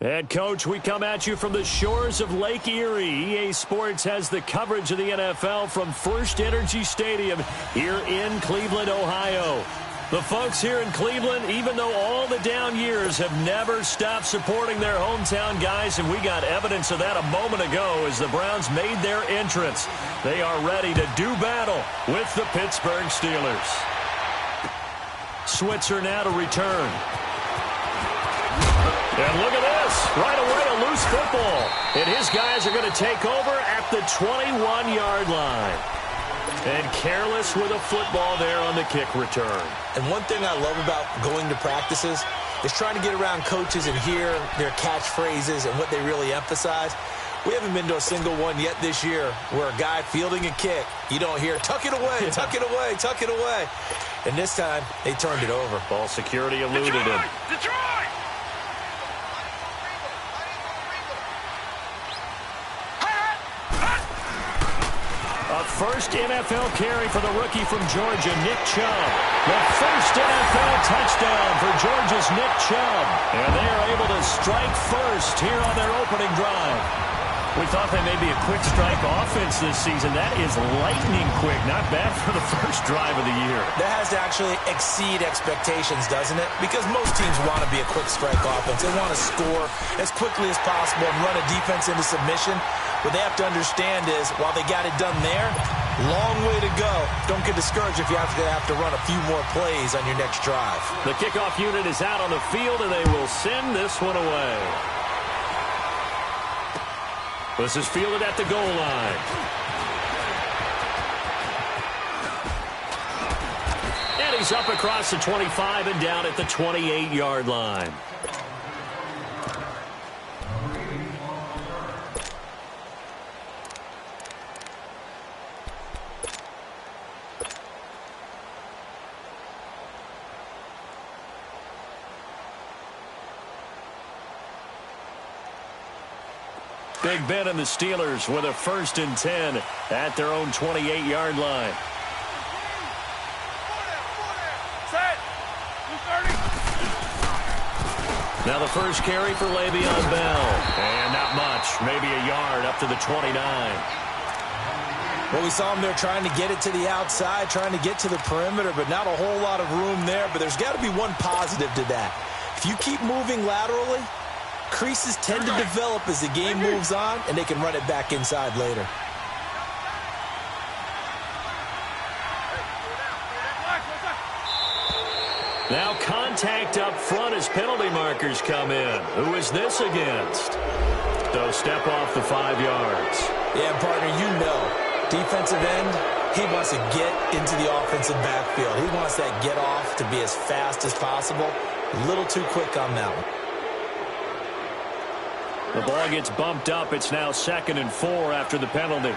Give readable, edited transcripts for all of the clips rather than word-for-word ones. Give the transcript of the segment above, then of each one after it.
And, Coach, we come at you from the shores of Lake Erie. EA Sports has the coverage of the NFL from First Energy Stadium here in Cleveland, Ohio. The folks here in Cleveland, even though all the down years, have never stopped supporting their hometown guys, and we got evidence of that a moment ago as the Browns made their entrance. They are ready to do battle with the Pittsburgh Steelers. Switzer now to return. And look at this. Right away, a loose football. And his guys are going to take over at the 21-yard line. And careless with a football there on the kick return. And one thing I love about going to practices is trying to get around coaches and hear their catchphrases and what they really emphasize. We haven't been to a single one yet this year where a guy fielding a kick, you don't hear, tuck it away, tuck it away, tuck it away. And this time, they turned it over. Ball security eluded him. Detroit! First NFL carry for the rookie from Georgia, Nick Chubb. The first NFL touchdown for Georgia's Nick Chubb. And they are able to strike first here on their opening drive. We thought they may be a quick strike offense this season. That is lightning quick. Not bad for the first drive of the year. That has to actually exceed expectations, doesn't it? Because most teams want to be a quick strike offense. They want to score as quickly as possible and run a defense into submission. What they have to understand is, while they got it done there, long way to go. Don't get discouraged if you have to run a few more plays on your next drive. The kickoff unit is out on the field, and they will send this one away. This is fielded at the goal line. And he's up across the 25 and down at the 28-yard line. Big Ben and the Steelers with a 1st and 10 at their own 28-yard line. Now the first carry for Le'Veon Bell. And not much, maybe a yard up to the 29. Well, we saw him there trying to get it to the outside, trying to get to the perimeter, but not a whole lot of room there. But there's got to be one positive to that. If you keep moving laterally, creases tend to develop as the game moves on, and they can run it back inside later. Now contact up front as penalty markers come in. Who is this against? So step off the 5 yards. Yeah, partner, you know, defensive end, he wants to get into the offensive backfield. He wants that get off to be as fast as possible. A little too quick on that one. The ball gets bumped up. It's now 2nd and 4 after the penalty.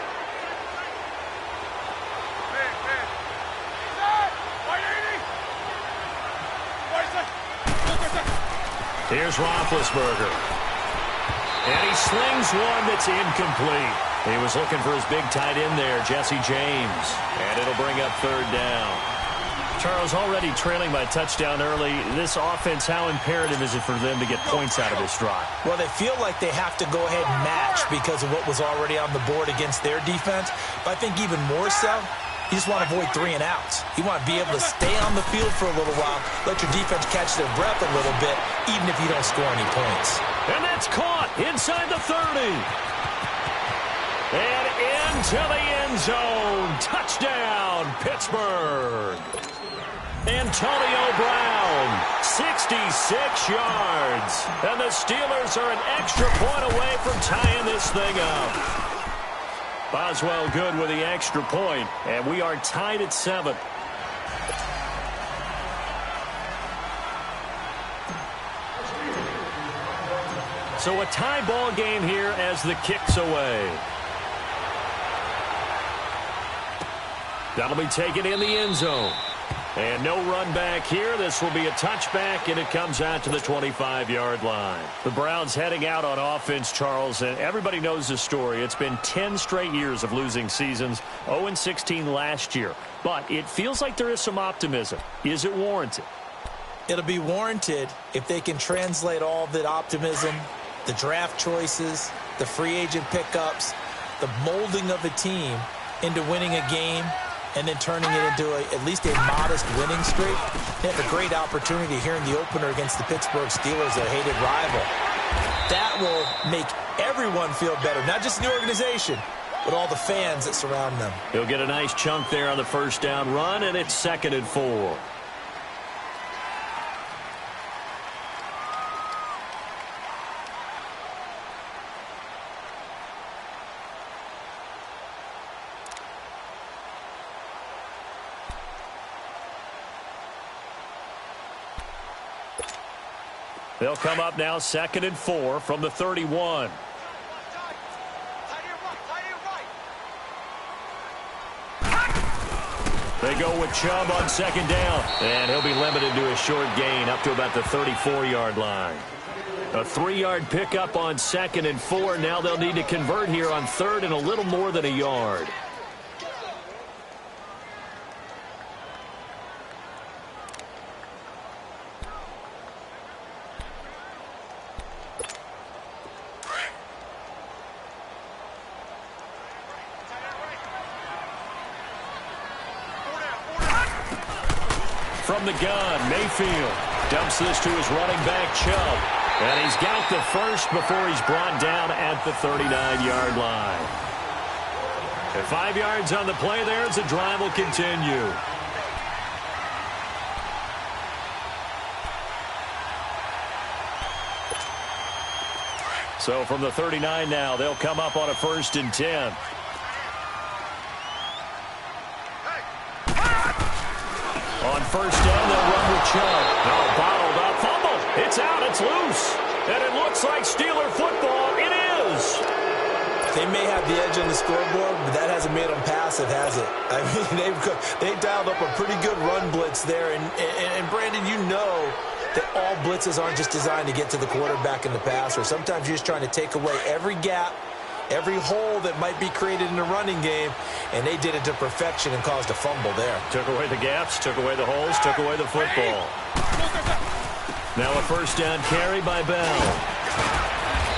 Here's Roethlisberger. And he slings one that's incomplete. He was looking for his big tight end there, Jesse James. And it'll bring up 3rd down. Charles, already trailing by touchdown early. This offense, how imperative is it for them to get points out of this drive? Well, they feel like they have to go ahead and match because of what was already on the board against their defense. But I think even more so, you just want to avoid 3 and outs. You want to be able to stay on the field for a little while, let your defense catch their breath a little bit, even if you don't score any points. And that's caught inside the 30. And into the end zone. Touchdown, Pittsburgh. Antonio Brown, 66 yards. And the Steelers are an extra point away from tying this thing up. Boswell good with the extra point, and we are tied at 7. So a tie ball game here as the kick's away. That'll be taken in the end zone. And no run back here. This will be a touchback, and it comes out to the 25-yard line. The Browns heading out on offense, Charles, and everybody knows the story. It's been 10 straight years of losing seasons, 0-16 last year. But it feels like there is some optimism. Is it warranted? It'll be warranted if they can translate all that optimism the draft choices, the free agent pickups, the molding of a team into winning a game and then turning it into at least a modest winning streak. They have a great opportunity here in the opener against the Pittsburgh Steelers, their hated rival. That will make everyone feel better, not just the organization, but all the fans that surround them. He'll get a nice chunk there on the first down run, and it's 2nd and 4. They'll come up now 2nd and 4 from the 31. They go with Chubb on 2nd down, and he'll be limited to a short gain up to about the 34-yard line. A 3-yard pickup on 2nd and 4. Now they'll need to convert here on 3rd and a little more than a yard. From the gun, Mayfield dumps this to his running back, Chubb. And he's got the first before he's brought down at the 39-yard line. And 5 yards on the play there as the drive will continue. So from the 39 now, they'll come up on a 1st and 10. On 1st down, they'll run with Chubb. Now bottled up, fumble. It's out, it's loose. And it looks like Steeler football. It is. They may have the edge on the scoreboard, but that hasn't made them passive, has it? I mean, they've dialed up a pretty good run blitz there. And Brandon, you know that all blitzes aren't just designed to get to the quarterback in the passer. Sometimes you're just trying to take away every gap, every hole that might be created in the running game, and they did it to perfection and caused a fumble there. Took away the gaps, took away the holes, took away the football. Now a 1st down carry by Bell.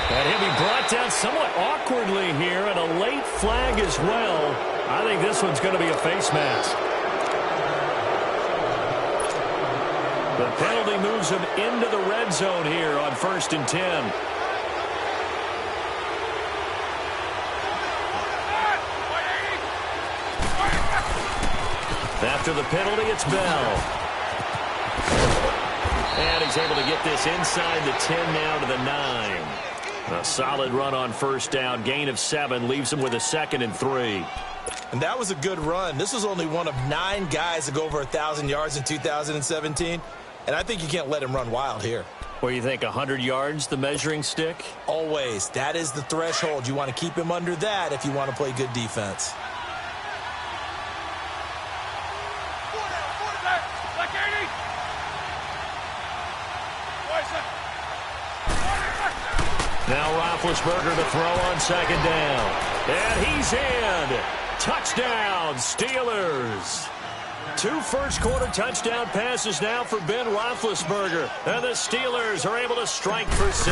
And he'll be brought down somewhat awkwardly here, and a late flag as well. I think this one's going to be a face mask. The penalty moves him into the red zone here on 1st and 10. After the penalty, it's Bell. And he's able to get this inside the 10 now to the 9. A solid run on 1st down. Gain of 7 leaves him with a 2nd and 3. And that was a good run. This was only one of 9 guys to go over 1,000 yards in 2017. And I think you can't let him run wild here. Where you think 100 yards, the measuring stick? Always. That is the threshold. You want to keep him under that if you want to play good defense. Now Roethlisberger to throw on 2nd down. And he's in. Touchdown, Steelers. 2 first-quarter touchdown passes now for Ben Roethlisberger. And the Steelers are able to strike for 6.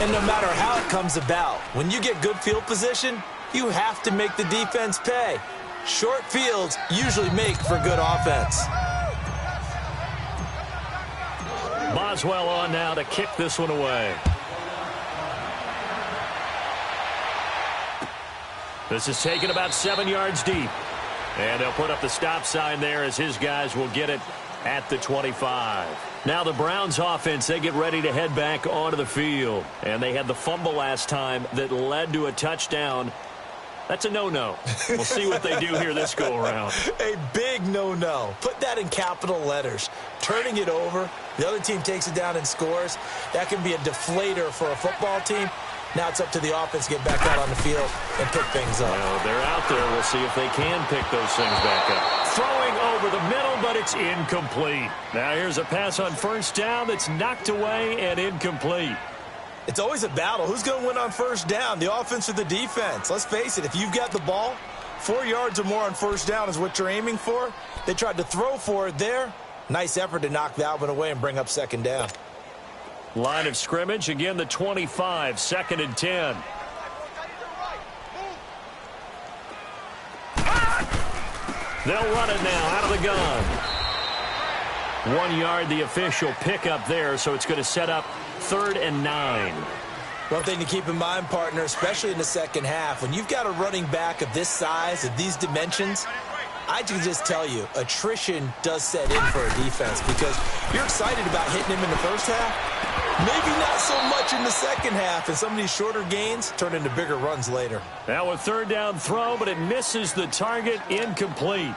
And no matter how it comes about, when you get good field position, you have to make the defense pay. Short fields usually make for good offense. Boswell on now to kick this one away. This is taken about 7 yards deep. And they'll put up the stop sign there as his guys will get it at the 25. Now the Browns offense, they get ready to head back onto the field. And they had the fumble last time that led to a touchdown. That's a no-no. We'll see what they do here this go-around. A big no-no. Put that in capital letters. Turning it over, the other team takes it down and scores. That can be a deflator for a football team. Now it's up to the offense to get back out on the field and pick things up. Well, they're out there. We'll see if they can pick those things back up. Throwing over the middle, but it's incomplete. Now here's a pass on 1st down that's knocked away and incomplete. It's always a battle. Who's going to win on 1st down, the offense or the defense? Let's face it, if you've got the ball, 4 yards or more on 1st down is what you're aiming for. They tried to throw for it there. Nice effort to knock that one away and bring up 2nd down. Line of scrimmage, again the 25, 2nd and 10. They'll run it now out of the gun. 1 yard, the official pickup there, so it's going to set up 3rd and 9. One thing to keep in mind, partner, especially in the second half, when you've got a running back of this size, of these dimensions, I can just tell you, attrition does set in for a defense because you're excited about hitting him in the first half. Maybe not so much in the second half, and some of these shorter gains turn into bigger runs later. Now a 3rd down throw, but it misses the target, incomplete.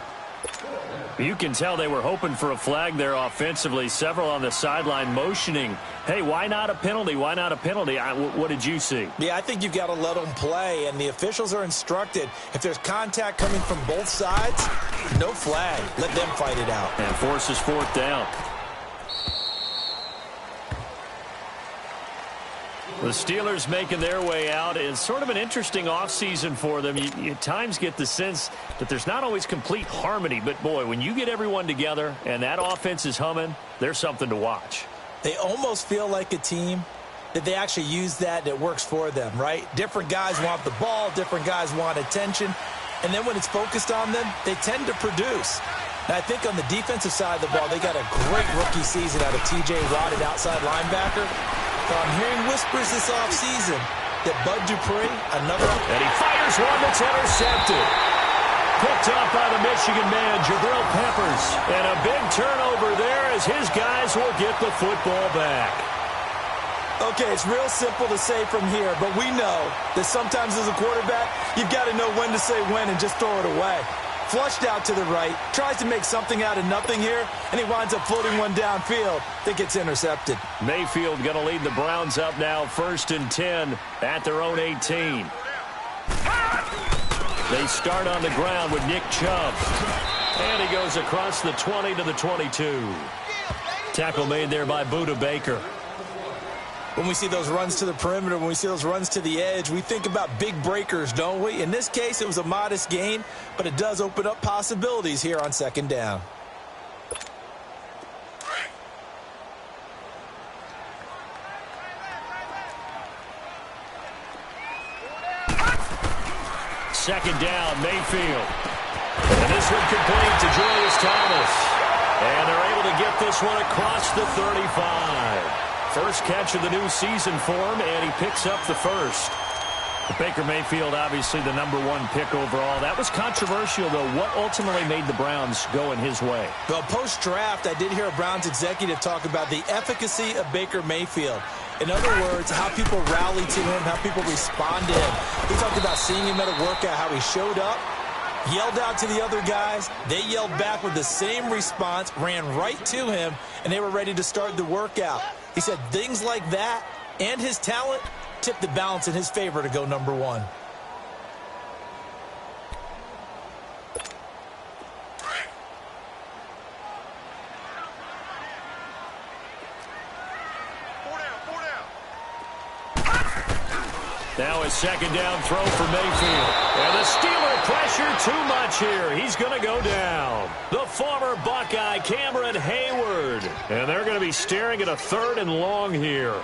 You can tell they were hoping for a flag there offensively. Several on the sideline motioning, hey, why not a penalty? Why not a penalty? What did you see? Yeah, I think you've got to let them play, and the officials are instructed, if there's contact coming from both sides, no flag. Let them fight it out. And forces 4th down. The Steelers making their way out. It's sort of an interesting offseason for them. You at times get the sense that there's not always complete harmony. But, boy, when you get everyone together and that offense is humming, there's something to watch. They almost feel like a team that they actually use that works for them, right? Different guys want the ball. Different guys want attention. And then when it's focused on them, they tend to produce. Now, I think on the defensive side of the ball, they got a great rookie season out of T.J. Watt at outside linebacker. I'm hearing whispers this offseason that Bud Dupree, another... And he fires one that's intercepted. Picked off by the Michigan man, Jabril Peppers. And a big turnover there as his guys will get the football back. Okay, it's real simple to say from here, but we know that sometimes as a quarterback, you've got to know when to say when and just throw it away. Flushed out to the right, tries to make something out of nothing here, and he winds up floating one downfield that gets intercepted. Mayfield going to lead the Browns up now, 1st and 10 at their own 18. They start on the ground with Nick Chubb. And he goes across the 20 to the 22. Tackle made there by Budda Baker. When we see those runs to the perimeter, when we see those runs to the edge, we think about big breakers, don't we? In this case, it was a modest gain, but it does open up possibilities here on 2nd down. Second down, Mayfield. And this one complete to Julius Thomas. And they're able to get this one across the 35. First catch of the new season for him, and he picks up the first. Baker Mayfield, obviously the #1 pick overall. That was controversial, though. What ultimately made the Browns go in his way? Well, post-draft, I did hear a Browns executive talk about the efficacy of Baker Mayfield. In other words, how people rally to him, how people respond to him. He talked about seeing him at a workout, how he showed up, yelled out to the other guys. They yelled back with the same response, ran right to him, and they were ready to start the workout. He said things like that and his talent tipped the balance in his favor to go #1. Now a second down throw for Mayfield. And the Steeler pressure too much here. He's going to go down. The former Buckeye, Cameron Hayward. And they're going to be staring at a 3rd and long here.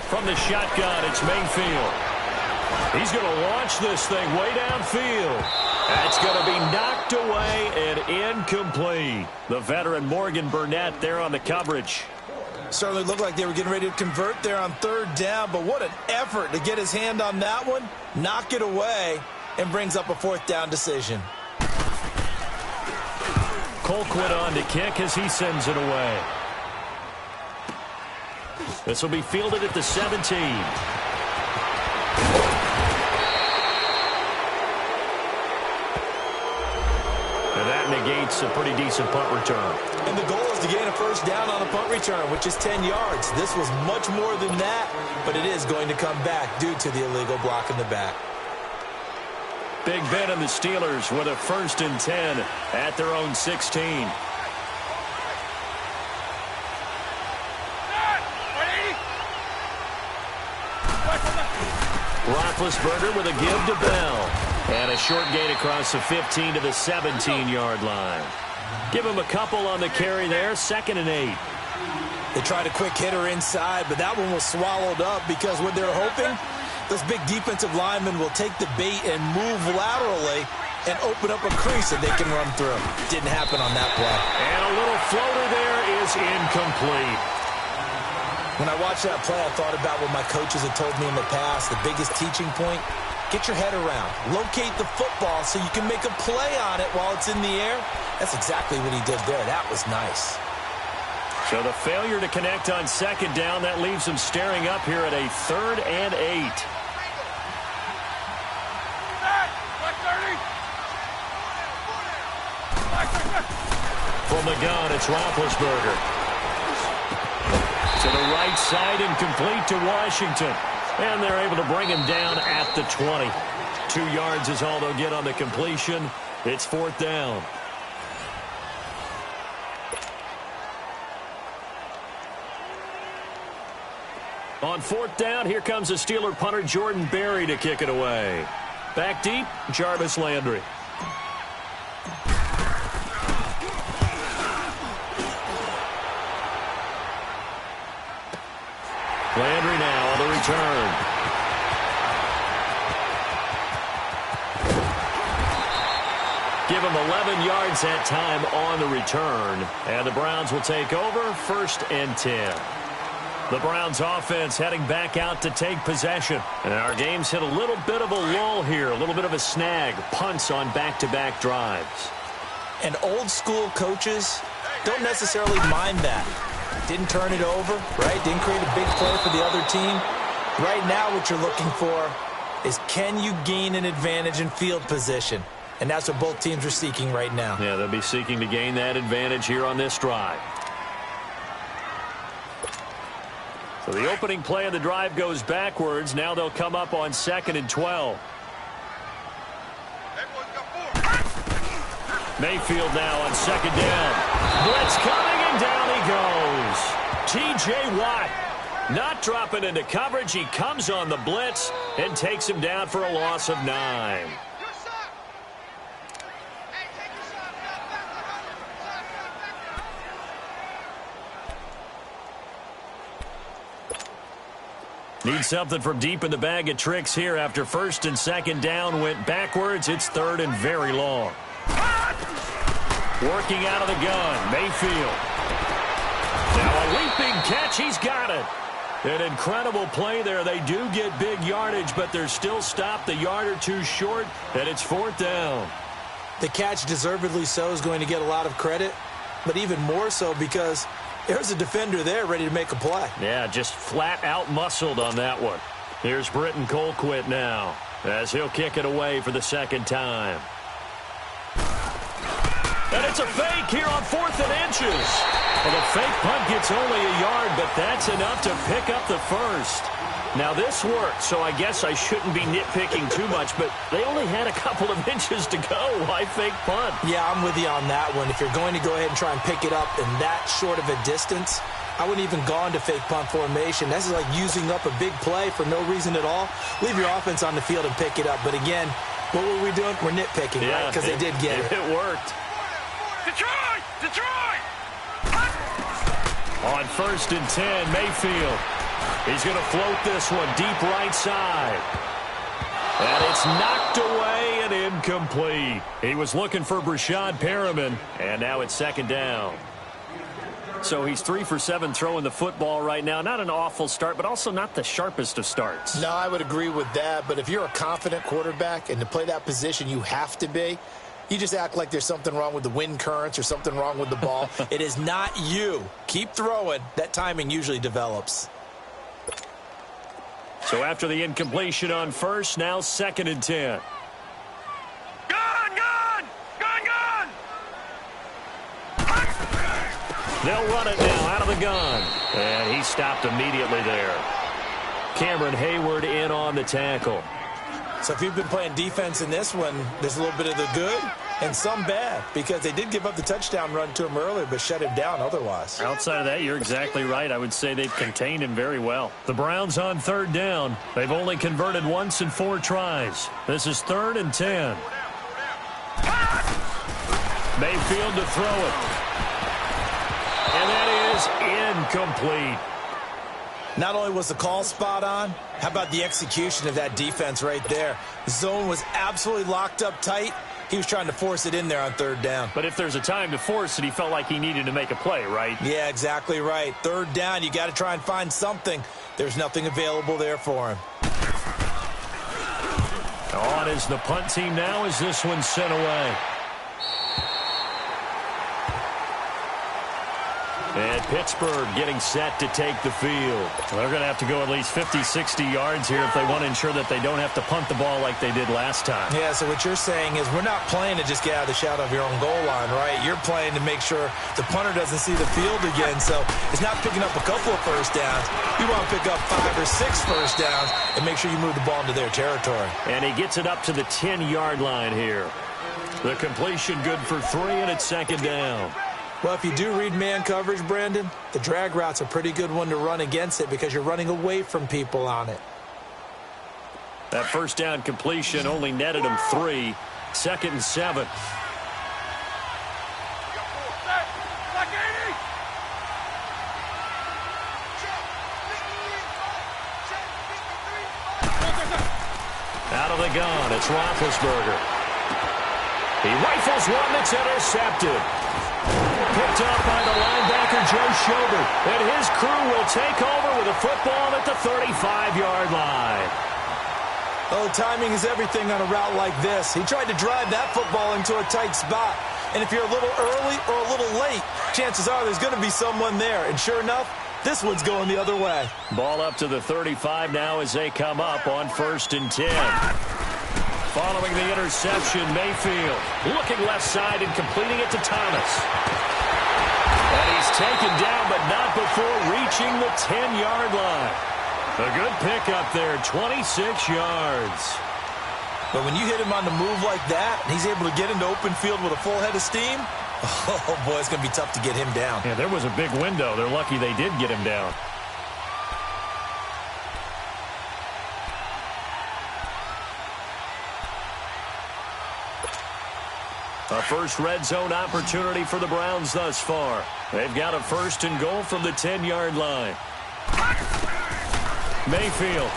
From the shotgun, it's Mayfield. He's going to launch this thing way downfield. That's going to be knocked away and incomplete. The veteran Morgan Burnett there on the coverage. Certainly looked like they were getting ready to convert there on 3rd down, but what an effort to get his hand on that one, knock it away, and brings up a 4th down decision. Colquitt on to kick as he sends it away. This will be fielded at the 17. And that negates a pretty decent punt return. And the goal is to gain a 1st down on a punt return, which is 10 yards. This was much more than that, but it is going to come back due to the illegal block in the back. Big Ben and the Steelers with a 1st and 10 at their own 16. Roethlisberger with a give to Bell. And a short gain across the 15 to the 17-yard line. Give him a couple on the carry there, 2nd and 8. They tried a quick hitter inside, but that one was swallowed up because what they're hoping, those big defensive linemen will take the bait and move laterally and open up a crease that they can run through. Didn't happen on that play. And a little floater there is incomplete. When I watched that play, I thought about what my coaches had told me in the past. The biggest teaching point, get your head around. Locate the football so you can make a play on it while it's in the air. That's exactly what he did there. That was nice. So the failure to connect on 2nd down, that leaves them staring up here at a 3rd and 8. From the gun, it's Roethlisberger. To the right side and complete to Washington. And they're able to bring him down at the 20. 2 yards is all they'll get on the completion. It's 4th down. On 4th down, here comes the Steeler punter Jordan Berry to kick it away. Back deep, Jarvis Landry. Landry now on the return. Give him 11 yards that time on the return. And the Browns will take over, 1st and 10. The Browns offense heading back out to take possession. And our game's hit a little bit of a lull here, a little bit of a snag. Punts on back-to-back drives. And old school coaches don't necessarily mind that. Didn't turn it over, right? Didn't create a big play for the other team. Right now what you're looking for is can you gain an advantage in field position? And that's what both teams are seeking right now. Yeah, they'll be seeking to gain that advantage here on this drive. So the opening play of the drive goes backwards. Now they'll come up on 2nd and 12. Mayfield now on 2nd down. Blitz coming, and down he goes. T.J. Watt not dropping into coverage. He comes on the blitz and takes him down for a loss of 9. Need something from deep in the bag of tricks here after 1st and 2nd down went backwards. It's 3rd and very long. Working out of the gun, Mayfield. Now a leaping catch, he's got it. An incredible play there. They do get big yardage, but they're still stopped a yard or two short, and it's 4th down. The catch, deservedly so, is going to get a lot of credit, but even more so because there's a defender there ready to make a play. Yeah, just flat out muscled on that one. Here's Britton Colquitt now as he'll kick it away for the 2nd time. And it's a fake here on 4th and inches. Well, the fake punt gets only a yard, but that's enough to pick up the 1st. Now, this worked, so I guess I shouldn't be nitpicking too much, but they only had a couple of inches to go. Why fake punt? Yeah, I'm with you on that one. If you're going to go ahead and try and pick it up in that short of a distance, I wouldn't even go into fake punt formation. This is like using up a big play for no reason at all. Leave your offense on the field and pick it up. But again, what were we doing? We're nitpicking, right? Because they did get it. It worked. Detroit! Detroit! On 1st and 10, Mayfield. He's going to float this one deep right side. And it's knocked away and incomplete. He was looking for Brashad Perriman, and now it's 2nd down. So he's 3 for 7 throwing the football right now. Not an awful start, but also not the sharpest of starts. No, I would agree with that. But if you're a confident quarterback and to play that position, you have to be. You just act like there's something wrong with the wind currents or something wrong with the ball. It is not you. Keep throwing. That timing usually develops. So after the incompletion on 1st, now 2nd and 10. Gun! Gun! Gun! Gun! They'll run it now out of the gun. And he stopped immediately there. Cameron Hayward in on the tackle. So if you've been playing defense in this one, there's a little bit of the good and some bad, because they did give up the touchdown run to him earlier, but shut him down otherwise. Outside of that, you're exactly right. I would say they've contained him very well. The Browns on third down. They've only converted once in 4 tries. This is 3rd and 10. Mayfield to throw it. And that is incomplete. Not only was the call spot on, how about the execution of that defense right there? The zone was absolutely locked up tight. He was trying to force it in there on 3rd down. But if there's a time to force it, he felt like he needed to make a play, right? Yeah, exactly right. 3rd down, you got to try and find something. There's nothing available there for him. On is the punt team now as this one's sent away. And Pittsburgh getting set to take the field. They're going to have to go at least 50, 60 yards here if they want to ensure that they don't have to punt the ball like they did last time. Yeah, so what you're saying is we're not playing to just get out of the shadow of your own goal line, right? You're playing to make sure the punter doesn't see the field again. So it's not picking up a couple of first downs. You want to pick up 5 or 6 first downs and make sure you move the ball into their territory. And he gets it up to the 10-yard line here. The completion good for 3, and it's 2nd down. Well, if you do read man coverage, Brandon, the drag route's a pretty good one to run against it because you're running away from people on it. That first down completion only netted him 3. 2nd and 7. Out of the gun, it's Roethlisberger. He rifles one that's intercepted. Picked up by the linebacker, Joe Schobert. And his crew will take over with a football at the 35-yard line. Oh, timing is everything on a route like this. He tried to drive that football into a tight spot. And if you're a little early or a little late, chances are there's going to be someone there. And sure enough, this one's going the other way. Ball up to the 35 now as they come up on 1st and 10. Following the interception, Mayfield looking left side and completing it to Thomas. And he's taken down, but not before reaching the 10-yard line. A good pickup there, 26 yards. But when you hit him on the move like that, and he's able to get into open field with a full head of steam, oh, boy, it's going to be tough to get him down. Yeah, there was a big window. They're lucky they did get him down. A first red zone opportunity for the Browns thus far. They've got a 1st and goal from the 10-yard line. Mayfield.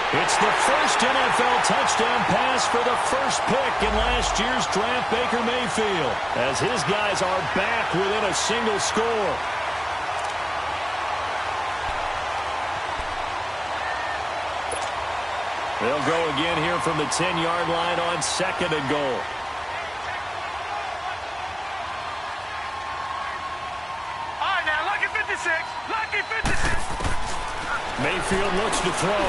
It's the first NFL touchdown pass for the first pick in last year's draft, Baker Mayfield, as his guys are back within a single score. They'll go again here from the 10-yard line on 2nd and goal. All right, now, lucky 56. Lucky 56. Mayfield looks to throw.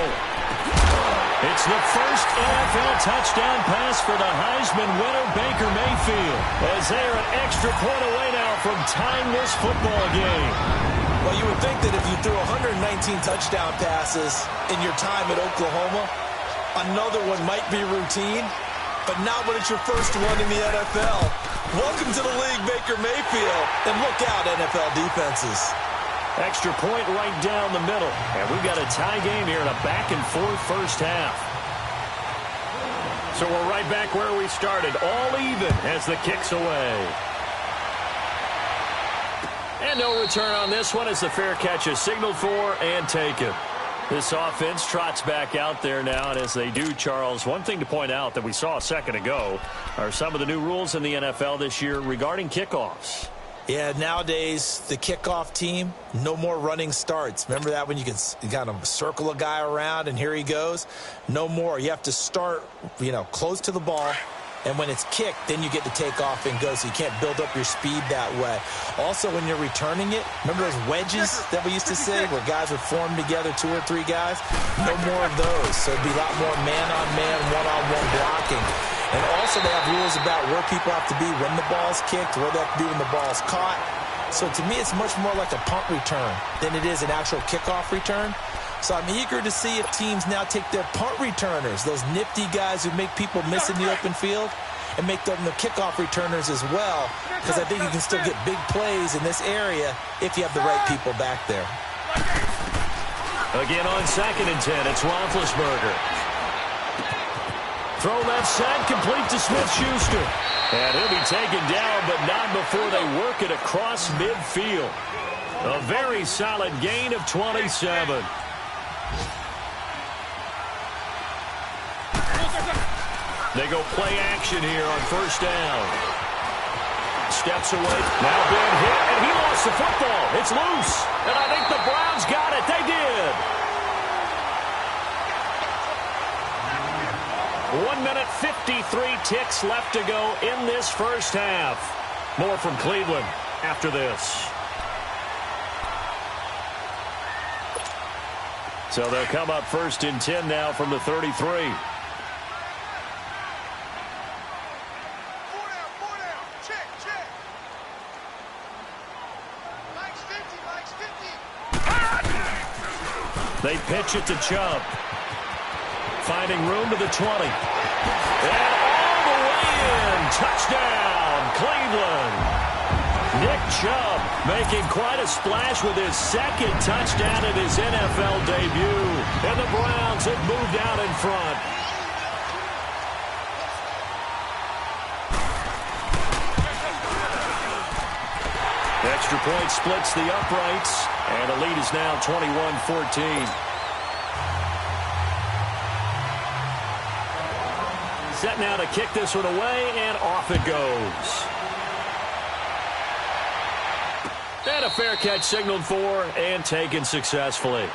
It's the first NFL touchdown pass for the Heisman winner, Baker Mayfield, as they are an extra point away now from tying this football game. Well, you would think that if you threw 119 touchdown passes in your time at Oklahoma, another one might be routine, but not when it's your first one in the NFL. Welcome to the league, Baker Mayfield, and look out, NFL defenses. Extra point right down the middle, and we've got a tie game here in a back-and-forth first half. So we're right back where we started, all even as the kick's away. And no return on this one as the fair catch is signaled for and taken. This offense trots back out there now, and as they do, Charles, one thing to point out that we saw a second ago are some of the new rules in the NFL this year regarding kickoffs. Yeah, nowadays, the kickoff team, no more running starts. Remember that when you kind of circle a guy around and here he goes? No more. You have to start, close to the ball. And when it's kicked, then you get to take off and go, so you can't build up your speed that way. Also, when you're returning it, remember those wedges that we used to say where guys would form together, 2 or 3 guys? No more of those. So it'd be a lot more man-on-man, one-on-one blocking. And also they have rules about where people have to be when the ball's kicked, where they have to be when the ball's caught. So to me, it's much more like a punt return than it is an actual kickoff return. So I'm eager to see if teams now take their punt returners, those nifty guys who make people miss in the open field, and make them the kickoff returners as well, because I think you can still get big plays in this area if you have the right people back there. Again on 2nd and 10, it's Roethlisberger. Throw left side, complete to Smith-Schuster. And he'll be taken down, but not before they work it across midfield. A very solid gain of 27. They go play action here on 1st down. Steps away. Now being hit, and he lost the football. It's loose. And I think the Browns got it. They did. 1 minute, 53 ticks left to go in this first half. More from Cleveland after this. So they'll come up 1st and 10 now from the 33. They pitch it to Chubb. Finding room to the 20. And all the way in. Touchdown, Cleveland. Nick Chubb making quite a splash with his 2nd touchdown in his NFL debut. And the Browns have moved out in front. Extra point splits the uprights, and the lead is now 21-14. Set now to kick this one away, and off it goes. And a fair catch signaled for and taken successfully.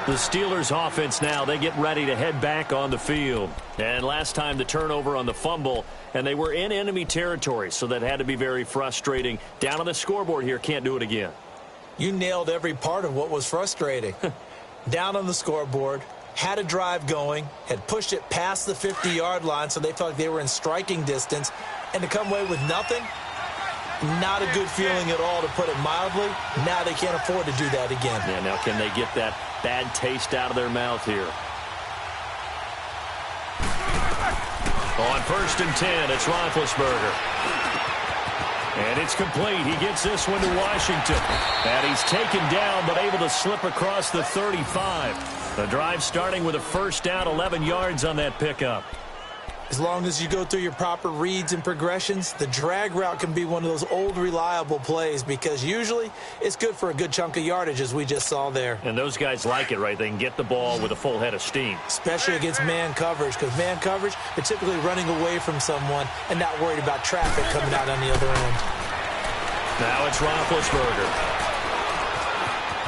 The Steelers offense now, they get ready to head back on the field. And last time the turnover on the fumble, and they were in enemy territory, so that had to be very frustrating. Down on the scoreboard here, can't do it again. You nailed every part of what was frustrating. Down on the scoreboard, had a drive going, had pushed it past the 50-yard line, so they felt like they were in striking distance, and to come away with nothing, not a good feeling at all, to put it mildly. Now they can't afford to do that again. Yeah, now can they get that bad taste out of their mouth here? On 1st and 10, it's Roethlisberger. And it's complete. He gets this one to Washington. And he's taken down, but able to slip across the 35. The drive starting with a 1st down, 11 yards on that pickup. As long as you go through your proper reads and progressions, the drag route can be one of those old reliable plays, because usually it's good for a good chunk of yardage, as we just saw there. And those guys like it, right? They can get the ball with a full head of steam. Especially against man coverage, because man coverage, they're typically running away from someone and not worried about traffic coming out on the other end. Now it's Roethlisberger.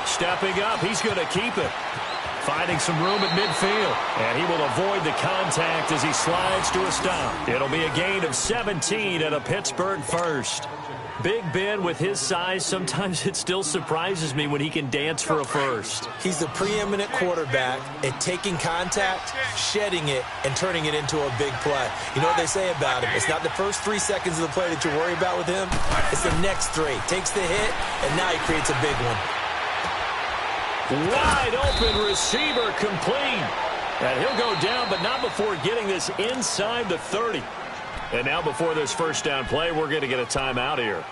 Stepping up, he's going to keep it. Finding some room at midfield. And he will avoid the contact as he slides to a stop. It'll be a gain of 17 and a Pittsburgh first. Big Ben, with his size, sometimes it still surprises me when he can dance for a first. He's the preeminent quarterback at taking contact, shedding it, and turning it into a big play. You know what they say about him? It's not the first 3 seconds of the play that you worry about with him. It's the next 3. Takes the hit, and now he creates a big one. Wide open receiver, complete. And he'll go down, but not before getting this inside the 30. And now before this first down play, we're going to get a timeout here,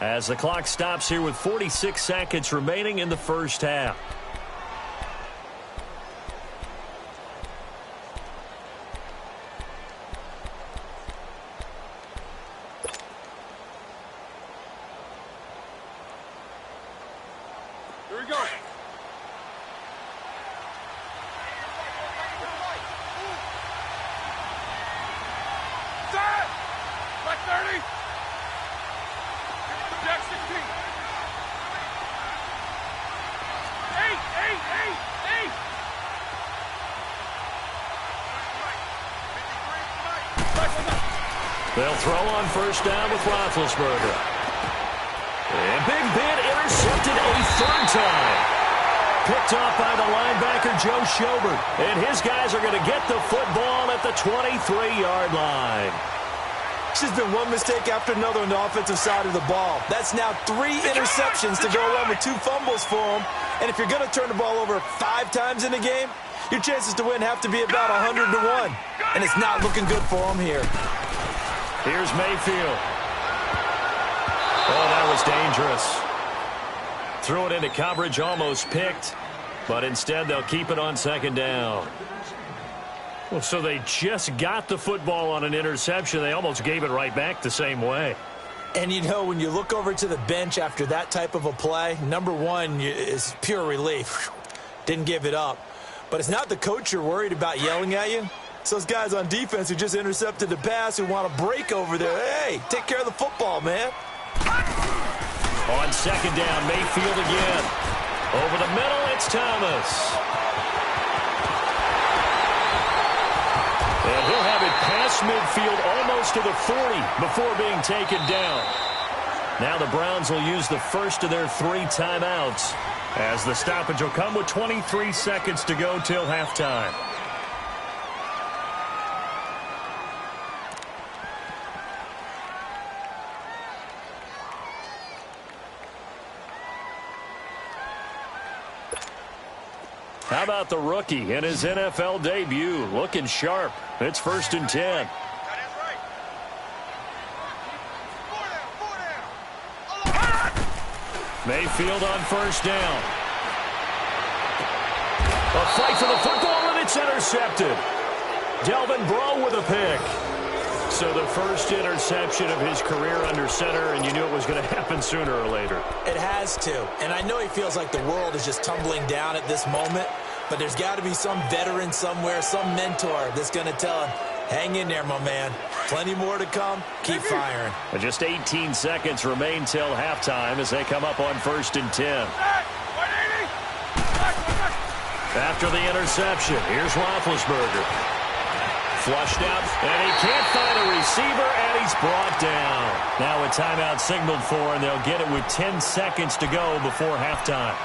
as the clock stops here with 46 seconds remaining in the first half. Here we go. Like 30. Jack 16. 8. They'll throw on first down with Roethlisberger. And Big Ben intercepted a 3rd time. Picked off by the linebacker, Joe Schobert. And his guys are going to get the football at the 23-yard line. It's just been one mistake after another on the offensive side of the ball. That's now 3 interceptions to go along with 2 fumbles for him. And if you're going to turn the ball over 5 times in a game, your chances to win have to be about 100 to 1. And it's not looking good for him here. Here's Mayfield. Oh, that was dangerous. Threw it into coverage, almost picked. But instead, they'll keep it on 2nd down. Well, so they just got the football on an interception. They almost gave it right back the same way. And, you know, when you look over to the bench after that type of a play, number one is pure relief. Didn't give it up. But it's not the coach you're worried about yelling at you. It's those guys on defense who just intercepted the pass who want to break over there. Hey, take care of the football, man. On 2nd down, Mayfield again. Over the middle, it's Thomas. And he'll have it past midfield almost to the 40 before being taken down. Now the Browns will use the first of their 3 timeouts as the stoppage will come with 23 seconds to go till halftime. How about the rookie in his NFL debut? Looking sharp. It's 1st and 10. Mayfield on 1st down. A fight for the football, and it's intercepted. Delvin Breaux with a pick. So the first interception of his career under center, and you knew it was going to happen sooner or later. It has to. And I know he feels like the world is just tumbling down at this moment, but there's got to be some veteran somewhere, some mentor that's going to tell him, hang in there, my man. Plenty more to come. Keep firing. And just 18 seconds remain till halftime as they come up on 1st and 10. After the interception, here's Roethlisberger. Flushed out, and he can't find a receiver, and he's brought down. Now a timeout signaled for, and they'll get it with 10 seconds to go before halftime.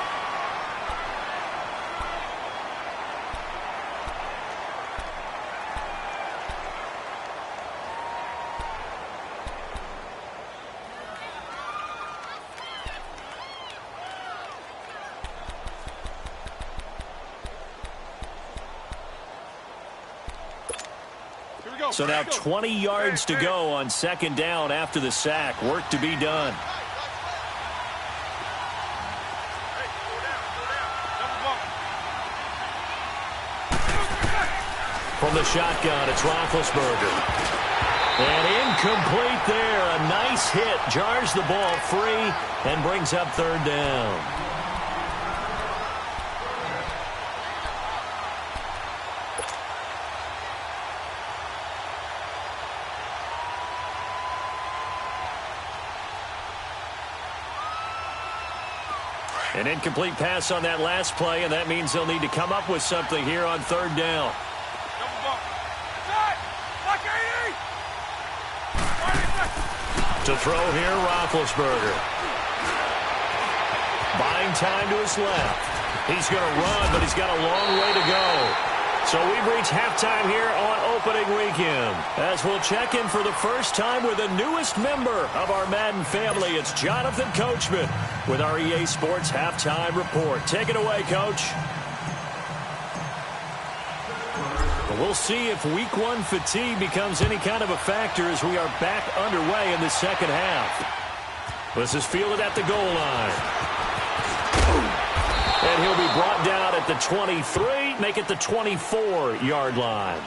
So now 20 yards to go on 2nd down after the sack. Work to be done. From the shotgun, it's Roethlisberger. And incomplete there. A nice hit. Jars the ball free and brings up 3rd down. An incomplete pass on that last play, and that means they'll need to come up with something here on 3rd down. To throw here, Roethlisberger. Buying time to his left. He's going to run, but he's got a long way to go. So we've reached halftime here on opening weekend. As we'll check in for the first time with the newest member of our Madden family, it's Jonathan Coachman with our EA Sports Halftime Report. Take it away, Coach. We'll see if Week 1 fatigue becomes any kind of a factor as we are back underway in the 2nd half. This is fielded at the goal line. And he'll be brought down at the 23, make it the 24-yard line.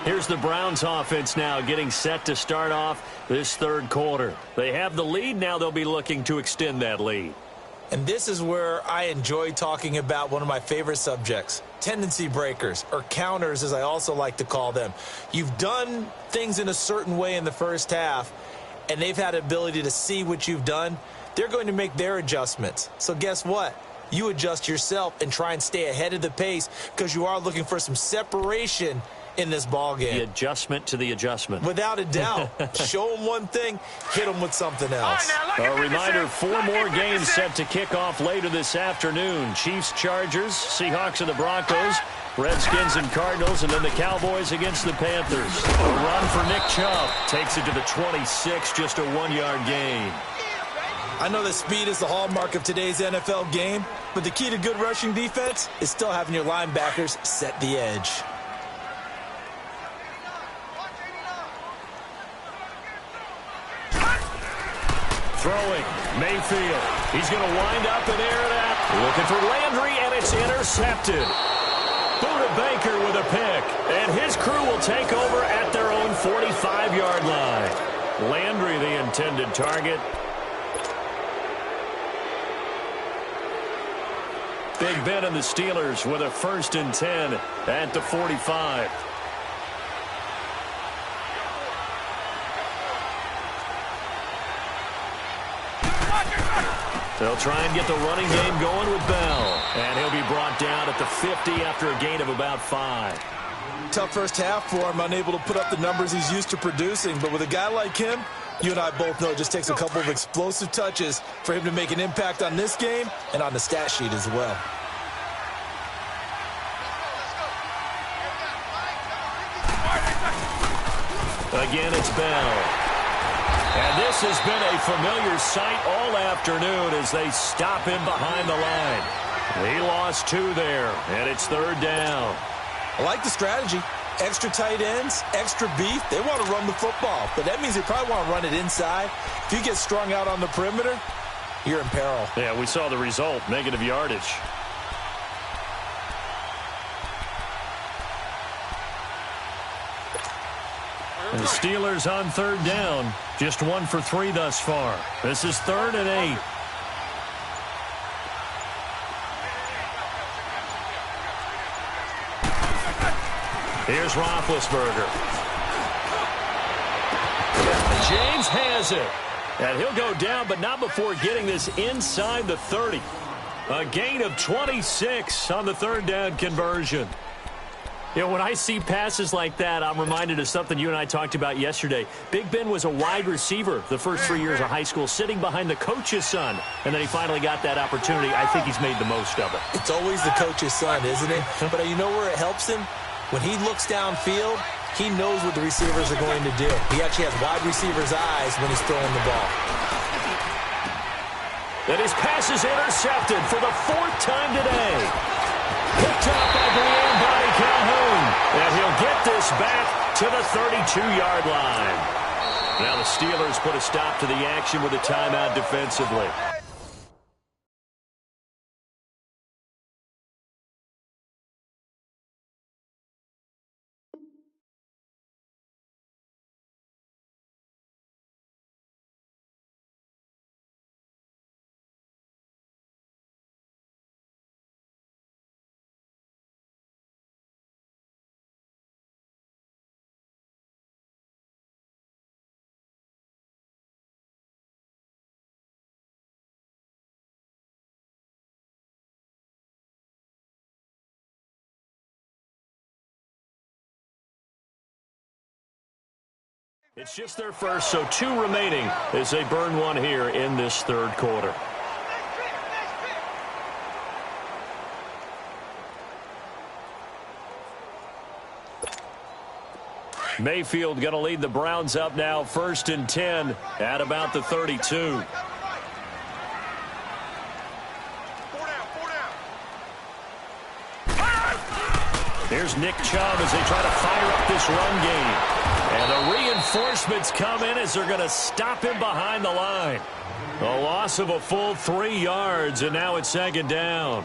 Here's the Browns offense now getting set to start off this 3rd quarter. They have the lead. Now they'll be looking to extend that lead. And this is where I enjoy talking about one of my favorite subjects, tendency breakers, or counters as I also like to call them. You've done things in a certain way in the first half, and they've had the ability to see what you've done. They're going to make their adjustments. So guess what? You adjust yourself and try and stay ahead of the pace because you are looking for some separation in this ball game. The adjustment to the adjustment. Without a doubt. Show them one thing, hit them with something else. A reminder, 4 more games set to kick off later this afternoon. Chiefs, Chargers, Seahawks, and the Broncos. Redskins and Cardinals, and then the Cowboys against the Panthers. A run for Nick Chubb. Takes it to the 26, just a 1-yard gain. I know that speed is the hallmark of today's NFL game, but the key to good rushing defense is still having your linebackers set the edge. Throwing, Mayfield. He's going to wind up and air it out. Looking for Landry, and it's intercepted. Buda Baker with a pick, and his crew will take over at their own 45-yard line. Landry, the intended target. Big Ben and the Steelers with a 1st and 10 at the 45. They'll try and get the running game going with Bell. And he'll be brought down at the 50 after a gain of about 5. Tough first half for him, unable to put up the numbers he's used to producing. But with a guy like him, you and I both know it just takes a couple of explosive touches for him to make an impact on this game and on the stat sheet as well. Again, it's Bell. And this has been a familiar sight all afternoon as they stop him behind the line. He lost 2 there, and it's 3rd down. I like the strategy. Extra tight ends, extra beef. They want to run the football, but that means they probably want to run it inside. If you get strung out on the perimeter, you're in peril. Yeah, we saw the result, negative yardage. And the Steelers on 3rd down. Just 1 for 3 thus far. This is 3rd and 8. Here's Roethlisberger. James has it. And he'll go down, but not before getting this inside the 30. A gain of 26 on the 3rd down conversion. You know, when I see passes like that, I'm reminded of something you and I talked about yesterday. Big Ben was a wide receiver the first 3 years of high school, sitting behind the coach's son. And then he finally got that opportunity. I think he's made the most of it. It's always the coach's son, isn't it? But you know where it helps him? When he looks downfield, he knows what the receivers are going to do. He actually has wide receivers' eyes when he's throwing the ball. And his pass is intercepted for the 4th time today. Picked up by Brian Calhoun. And he'll get this back to the 32-yard line. Now the Steelers put a stop to the action with a timeout defensively. It's just their first, so 2 remaining as they burn 1 here in this 3rd quarter. Mayfield going to lead the Browns up now, 1st and 10 at about the 32. Here's Nick Chubb as they try to fire up this run game. And the reinforcements come in as they're going to stop him behind the line. A loss of a full 3 yards, and now it's 2nd down.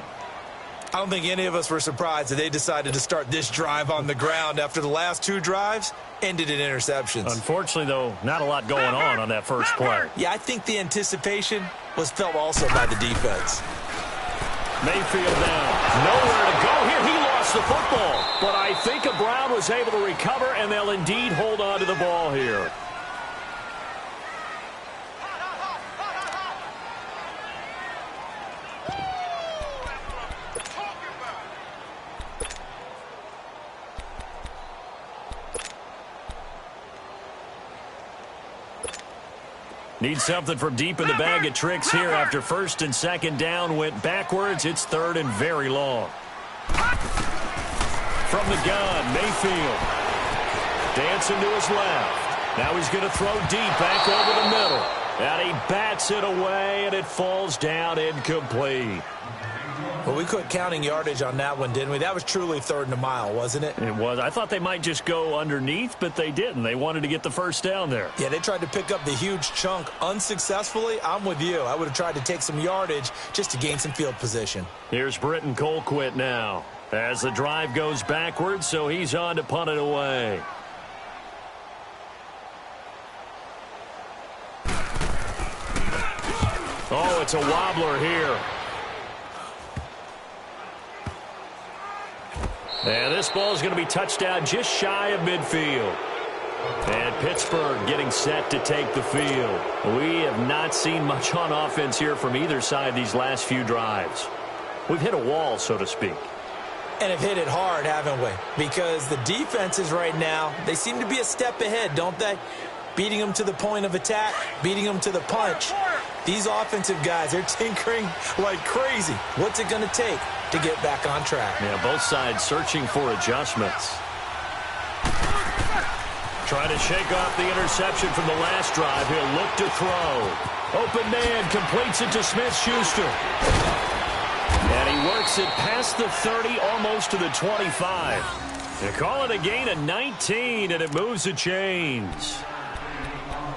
I don't think any of us were surprised that they decided to start this drive on the ground after the last 2 drives ended in interceptions. Unfortunately, though, not a lot going on that first play. Yeah, I think the anticipation was felt also by the defense. Mayfield down. Nowhere to go here. He lost the football. But I think a Brown was able to recover, and they'll indeed hold on to the ball here. Need something from deep in the bag of tricks here after 1st and 2nd down went backwards. It's 3rd and very long. from the gun. Mayfield dancing to his left. Now he's going to throw deep back over the middle. And he bats it away, and it falls down incomplete. Well, we quit counting yardage on that one, didn't we? That was truly 3rd and a mile, wasn't it? It was. I thought they might just go underneath, but they didn't. They wanted to get the first down there. Yeah, they tried to pick up the huge chunk unsuccessfully. I'm with you. I would have tried to take some yardage just to gain some field position. Here's Britton Colquitt now as the drive goes backwards, so he's on to punt it away. Oh, it's a wobbler here. And this ball is going to be touched down just shy of midfield. And Pittsburgh getting set to take the field. We have not seen much on offense here from either side these last few drives. We've hit a wall, so to speak. And have hit it hard, haven't we? Because the defenses right now, they seem to be a step ahead, don't they? Beating them to the point of attack, beating them to the punch. These offensive guys, they're tinkering like crazy. What's it going to take to get back on track? Yeah, both sides searching for adjustments. Trying to shake off the interception from the last drive. He'll look to throw. Open man completes it to Smith-Schuster. And he works it past the 30, almost to the 25. They call it a gain of 19, and it moves the chains.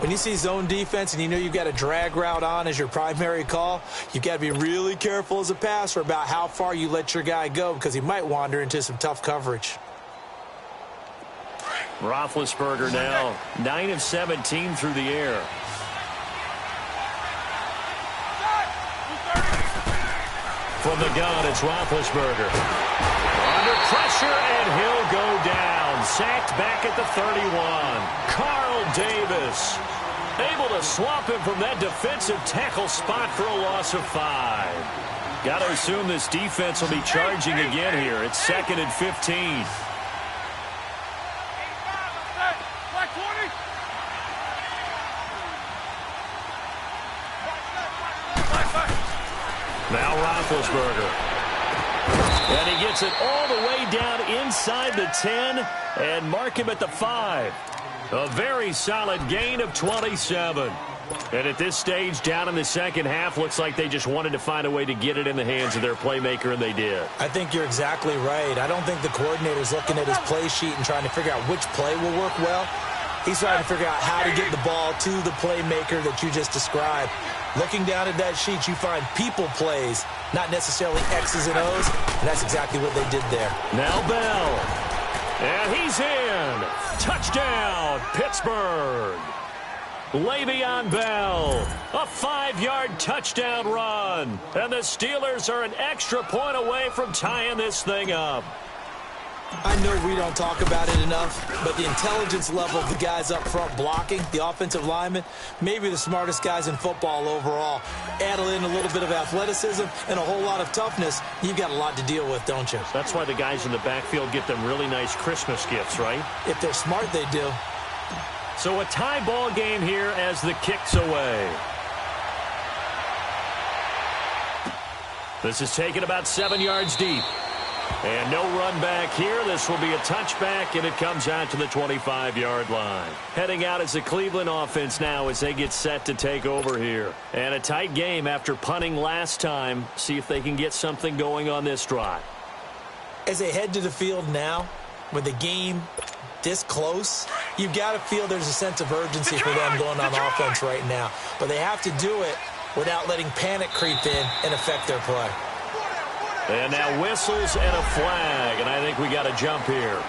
When you see zone defense and you know you've got a drag route on as your primary call, you've got to be really careful as a passer about how far you let your guy go because he might wander into some tough coverage. Roethlisberger now 9 of 17 through the air. From the gun, it's Roethlisberger. Under pressure, and he'll go down. Sacked back at the 31. Carl Davis able to swap him from that defensive tackle spot for a loss of 5. Got to assume this defense will be charging again here. It's 2nd and 15. Now Roethlisberger. And he gets it all the way down inside the 10 and mark him at the 5. A very solid gain of 27. And at this stage, down in the second half, looks like they just wanted to find a way to get it in the hands of their playmaker, and they did. I think you're exactly right. I don't think the coordinator's looking at his play sheet and trying to figure out which play will work well. He's trying to figure out how to get the ball to the playmaker that you just described. Looking down at that sheet, you find people plays, not necessarily X's and O's, and that's exactly what they did there. Now Bell. And he's in. Touchdown, Pittsburgh. Le'Veon Bell, a 5-yard touchdown run. And the Steelers are an extra point away from tying this thing up. I know we don't talk about it enough, but the intelligence level of the guys up front blocking, the offensive linemen, maybe the smartest guys in football overall. Add in a little bit of athleticism and a whole lot of toughness, you've got a lot to deal with, don't you? That's why the guys in the backfield get them really nice Christmas gifts, right? If they're smart, they do. So a tie ball game here as the kick's away. This is taken about 7 yards deep. And no run back here. This will be a touchback, and it comes out to the 25-yard line. Heading out as the Cleveland offense now as they get set to take over here. And a tight game after punting last time. See if they can get something going on this drive. As they head to the field now, with the game this close, you've got to feel there's a sense of urgency for them going on offense right now. But they have to do it without letting panic creep in and affect their play. And now whistles and a flag, and I think we got a jump here.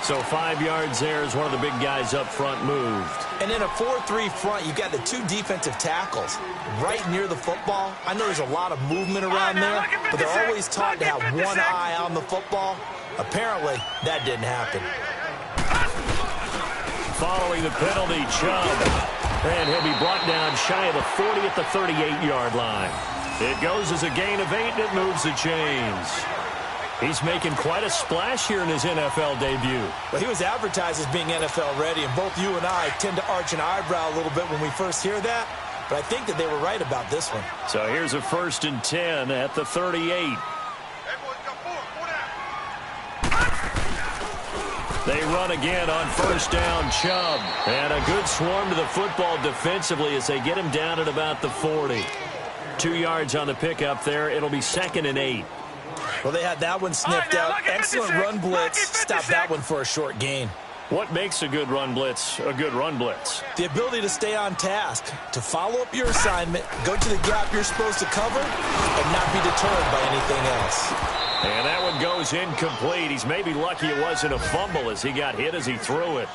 So 5 yards there as one of the big guys up front moved. And in a 4-3 front, you've got the 2 defensive tackles right near the football. I know there's a lot of movement around there, but they're always taught to have one eye on the football. Apparently, that didn't happen. Following the penalty, Chubb. And he'll be brought down shy of the 40 at the 38-yard line. It goes as a gain of 8, and it moves the chains. He's making quite a splash here in his NFL debut. Well, he was advertised as being NFL ready, and both you and I tend to arch an eyebrow a little bit when we first hear that. But I think that they were right about this one. So here's a 1st and 10 at the 38. They run again on first down, Chubb. And a good swarm to the football defensively as they get him down at about the 40. 2 yards on the pickup there. It'll be 2nd and 8. Well, they had that one sniffed out. Excellent run blitz. Stop that one for a short gain. What makes a good run blitz a good run blitz? The ability to stay on task, to follow up your assignment, go to the gap you're supposed to cover, and not be deterred by anything else. And that one goes incomplete. He's maybe lucky it wasn't a fumble as he got hit as he threw it.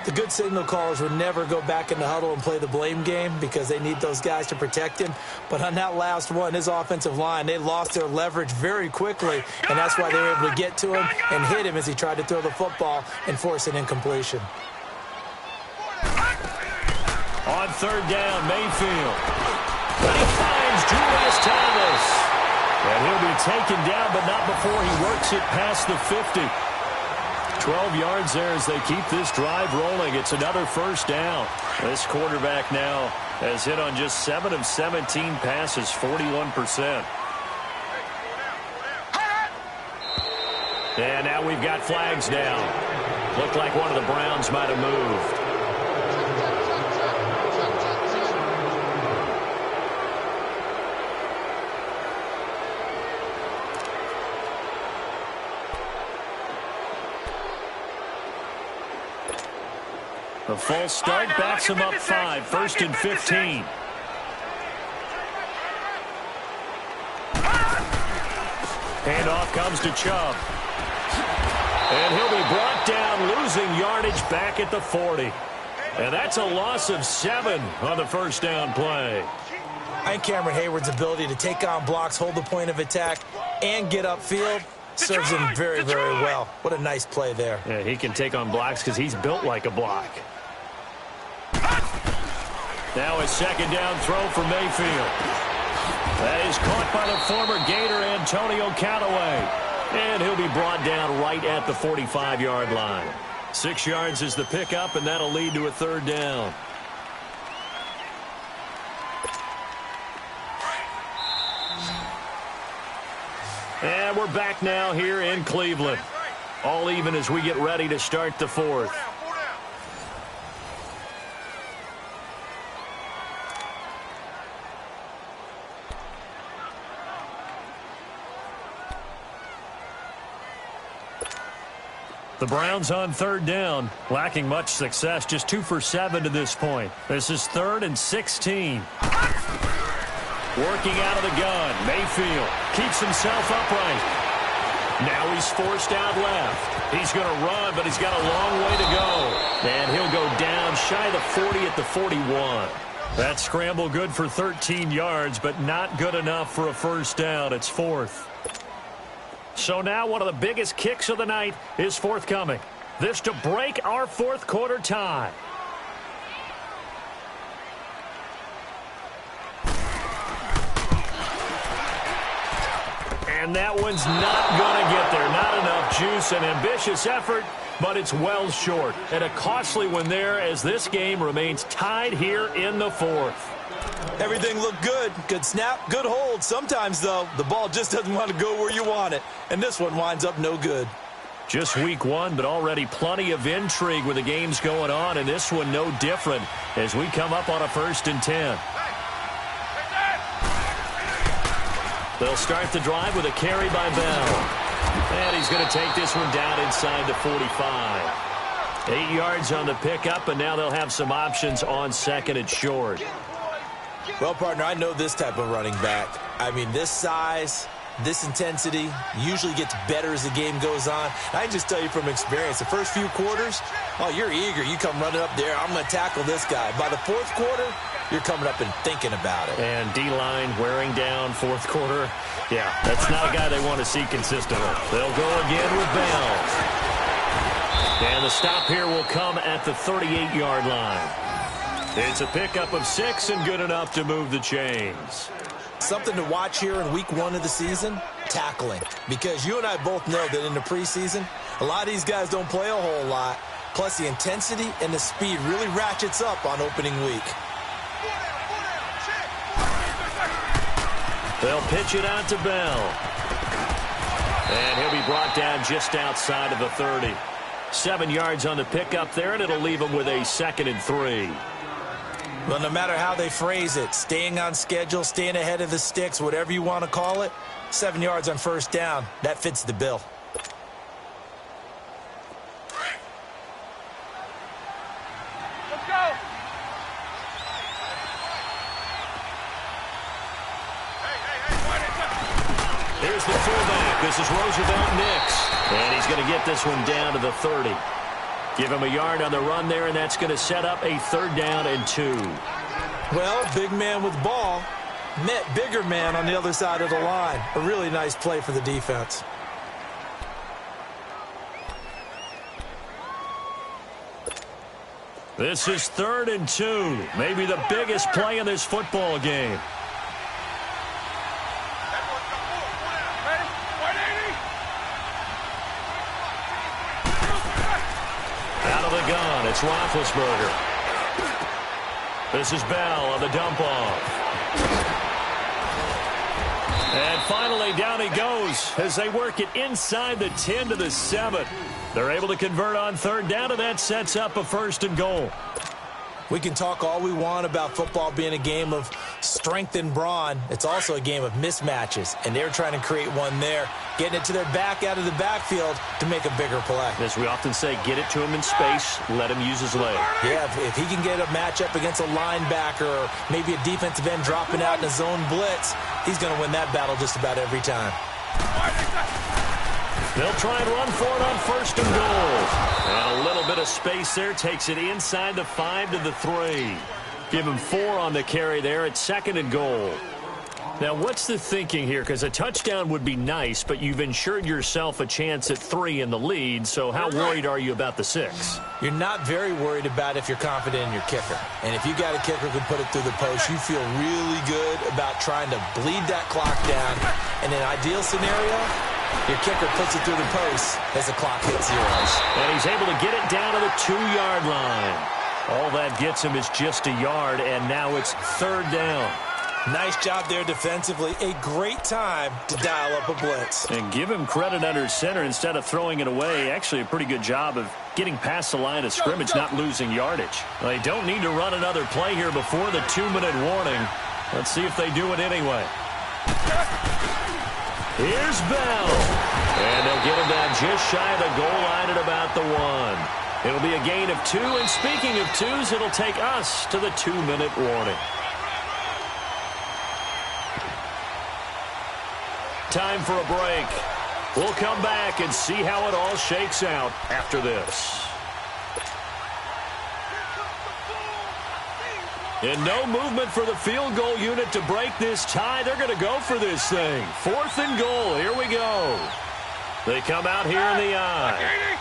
The good signal callers would never go back in the huddle and play the blame game because they need those guys to protect him. But on that last one, his offensive line, they lost their leverage very quickly, and that's why they were able to get to him and hit him as he tried to throw the football and force an incompletion. On 3rd down, Mayfield. And he finds Julius Thomas. And he'll be taken down, but not before he works it past the 50. 12 yards there as they keep this drive rolling. It's another first down. This quarterback now has hit on just 7 of 17 passes, 41%. And now we've got flags down. Looked like one of the Browns might have moved. The false start backs him up 5, 1st and 15. Handoff comes to Chubb. And he'll be brought down, losing yardage back at the 40. And that's a loss of 7 on the first down play. I think Cameron Hayward's ability to take on blocks, hold the point of attack, and get upfield serves him very, very well. What a nice play there. Yeah, he can take on blocks because he's built like a block. Now a 2nd down throw for Mayfield. That is caught by the former Gator Antonio Callaway. And he'll be brought down right at the 45-yard line. 6 yards is the pickup, and that'll lead to a 3rd down. And we're back now here in Cleveland. All even as we get ready to start the 4th. The Browns on 3rd down, lacking much success, just 2 for 7 to this point. This is 3rd and 16. Working out of the gun, Mayfield keeps himself upright. Now he's forced out left. He's going to run, but he's got a long way to go. And he'll go down shy of the 40 at the 41. That scramble good for 13 yards, but not good enough for a first down. It's 4th. So now one of the biggest kicks of the night is forthcoming. This to break our 4th quarter tie. And that one's not going to get there. Not enough juice. An ambitious effort, but it's well short. And a costly one there as this game remains tied here in the 4th. Everything looked good. Good snap, good hold. Sometimes, though, the ball just doesn't want to go where you want it. And this one winds up no good. Just week 1, but already plenty of intrigue with the games going on. And this one no different as we come up on a 1st and 10. They'll start the drive with a carry by Bell. And he's going to take this one down inside the 45. 8 yards on the pickup, and now they'll have some options on 2nd and short. Well, partner, I know this type of running back. I mean, this size, this intensity usually gets better as the game goes on. I can just tell you from experience, the first few quarters, oh, you're eager. You come running up there, I'm going to tackle this guy. By the 4th quarter, you're coming up and thinking about it. And D-line wearing down 4th quarter. Yeah, that's not a guy they want to see consistently. They'll go again with Bell. And the stop here will come at the 38-yard line. It's a pickup of 6 and good enough to move the chains. Something to watch here in week 1 of the season, tackling. Because you and I both know that in the preseason, a lot of these guys don't play a whole lot. Plus, the intensity and the speed really ratchets up on opening week. They'll pitch it out to Bell. And he'll be brought down just outside of the 30. 7 yards on the pickup there, and it'll leave them with a 2nd and 3. Well, no matter how they phrase it, staying on schedule, staying ahead of the sticks, whatever you want to call it, 7 yards on first down, that fits the bill. Let's go. Here's the fullback. This is Roosevelt Nix. And he's going to get this one down to the 30. Give him a yard on the run there, and that's going to set up a 3rd down and 2. Well, big man with ball met bigger man on the other side of the line. A really nice play for the defense. This is 3rd and 2. Maybe the biggest play in this football game. Out of the gun, it's Roethlisberger. This is Bell on the dump off. And finally, down he goes as they work it inside the 10 to the 7. They're able to convert on 3rd down, and that sets up a 1st and goal. We can talk all we want about football being a game of strength and brawn. It's also a game of mismatches, and they're trying to create one there, getting it to their back out of the backfield to make a bigger play. As we often say, get it to him in space, let him use his leg. Yeah, if he can get a matchup against a linebacker or maybe a defensive end dropping out in a zone blitz, he's going to win that battle just about every time. They'll try and run for it on 1st and goal. And a little bit of space there takes it inside the 5 to the 3. Give him 4 on the carry there at 2nd and goal. Now, what's the thinking here? Because a touchdown would be nice, but you've ensured yourself a chance at 3 in the lead, so how worried are you about the 6? You're not very worried about if you're confident in your kicker. And if you got a kicker who can put it through the post, you feel really good about trying to bleed that clock down. In an ideal scenario, your kicker puts it through the post as the clock hits 0. And he's able to get it down to the 2-yard line. All that gets him is just a yard, and now it's 3rd down. Nice job there defensively. A great time to dial up a blitz. And give him credit under center instead of throwing it away. Actually, a pretty good job of getting past the line of scrimmage, not losing yardage. Well, they don't need to run another play here before the 2-minute warning. Let's see if they do it anyway. Here's Bell. And they'll get him down just shy of the goal line at about the 1. It'll be a gain of 2. And speaking of 2s, it'll take us to the 2-minute warning. Time for a break. We'll come back and see how it all shakes out after this. And no movement for the field goal unit to break this tie. They're going to go for this thing. 4th and goal. Here we go. They come out here in the eye.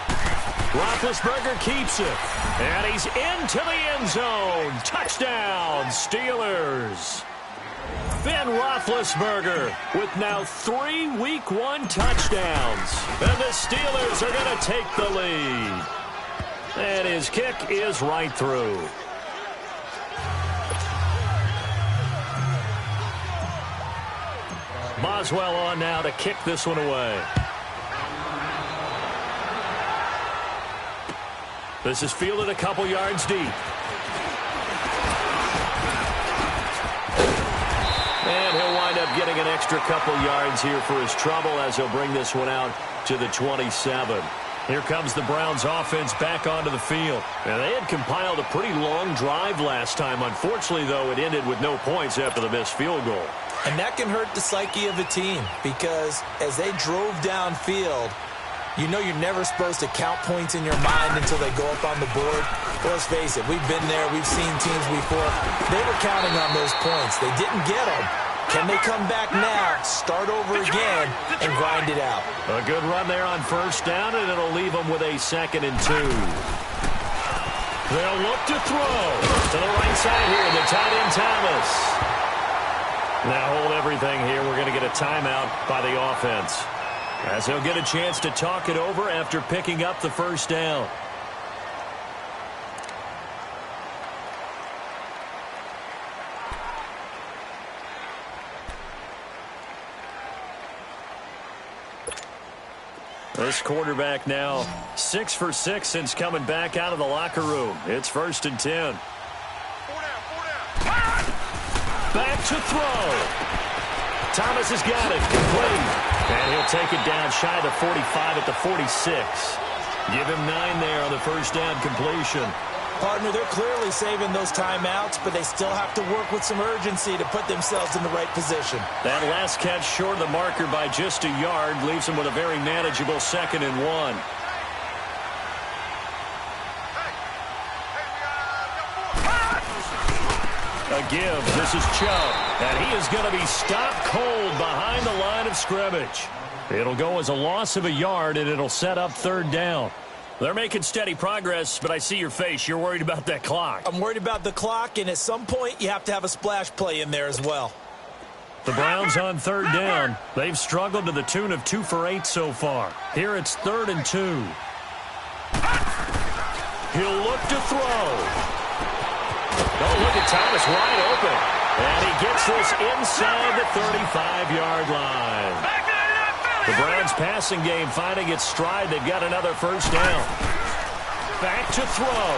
Roethlisberger keeps it. And he's into the end zone. Touchdown, Steelers. Ben Roethlisberger with now 3 Week 1 touchdowns. And the Steelers are going to take the lead. And his kick is right through. Boswell on now to kick this one away. This is fielded a couple yards deep. And he'll wind up getting an extra couple yards here for his trouble as he'll bring this one out to the 27. Here comes the Browns offense back onto the field. And they had compiled a pretty long drive last time. Unfortunately, though, it ended with no points after the missed field goal. And that can hurt the psyche of a team because as they drove downfield, you know you're never supposed to count points in your mind until they go up on the board. Well, let's face it, we've been there. We've seen teams before. They were counting on those points. They didn't get them. Can they come back now, start over again, and grind it out? A good run there on 1st down, and it'll leave them with a 2nd and 2. They'll look to throw to the right side here, the tight end Thomas. Now hold everything here. We're going to get a timeout by the offense, as he'll get a chance to talk it over after picking up the 1st down. This quarterback now 6 for 6 since coming back out of the locker room. It's 1st and 10. Back to throw. Thomas has got it. Complete. And he'll take it down shy of the 45 at the 46. Give him 9 there on the first down completion. Partner, they're clearly saving those timeouts, but they still have to work with some urgency to put themselves in the right position. That last catch short of the marker by just a yard leaves them with a very manageable 2nd and 1. A give. This is Chubb. And he is going to be stopped cold behind the line of scrimmage. It'll go as a loss of a yard, and it'll set up 3rd down. They're making steady progress, but I see your face. You're worried about that clock. I'm worried about the clock, and at some point you have to have a splash play in there as well. The Browns on 3rd down. They've struggled to the tune of 2 for 8 so far. Here it's 3rd and 2. He'll look to throw. Oh, look at Thomas wide open. And he gets this inside the 35-yard line. The Browns passing game finding its stride. They've got another 1st down. Back to throw.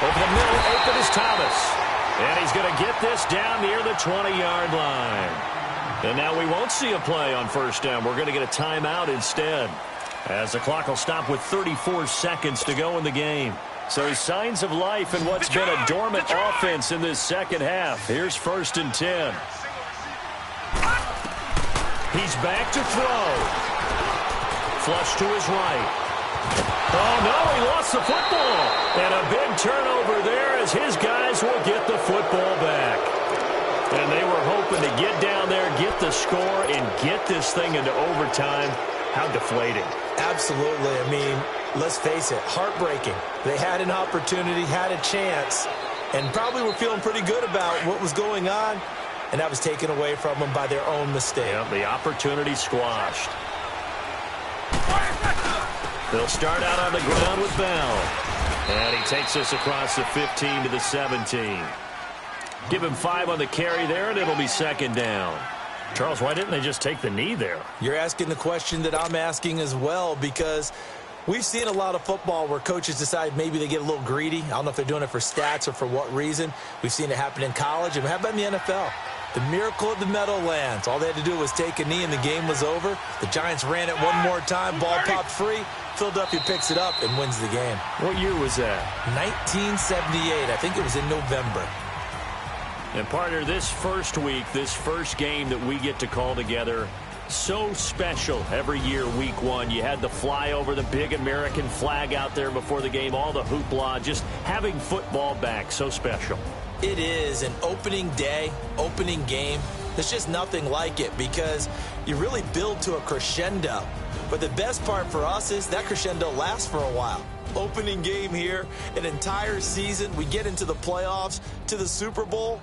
Over the middle, open is Thomas. And he's going to get this down near the 20-yard line. And now we won't see a play on 1st down. We're going to get a timeout instead, as the clock will stop with 34 seconds to go in the game. So signs of life in what's been a dormant offense in this second half. Here's 1st and 10. He's back to throw. Flush to his right. Oh, no, he lost the football. And a big turnover there as his guys will get the football back. And they were hoping to get down there, get the score, and get this thing into overtime. How deflating. Absolutely. I mean, let's face it, heartbreaking. They had an opportunity, had a chance, and probably were feeling pretty good about what was going on. And that was taken away from them by their own mistake. Yeah, the opportunity squashed. They'll start out on the ground with Bell. And he takes us across the 15 to the 17. Give him 5 on the carry there, and it'll be 2nd down. Charles, why didn't they just take the knee there? You're asking the question that I'm asking as well, because we've seen a lot of football where coaches decide maybe they get a little greedy. I don't know if they're doing it for stats or for what reason. We've seen it happen in college, and how about in the NFL? The miracle of the Meadowlands. All they had to do was take a knee, and the game was over. The Giants ran it one more time. Ball popped free. Philadelphia picks it up and wins the game. What year was that? 1978. I think it was in November. And, partner, this first week, this first game that we get to call together, so special every year, week 1. You had the flyover, the big American flag out there before the game, all the hoopla, just having football back, so special. It is an opening day, opening game. There's just nothing like it because you really build to a crescendo. But the best part for us is that crescendo lasts for a while. Opening game here, an entire season. We get into the playoffs, to the Super Bowl.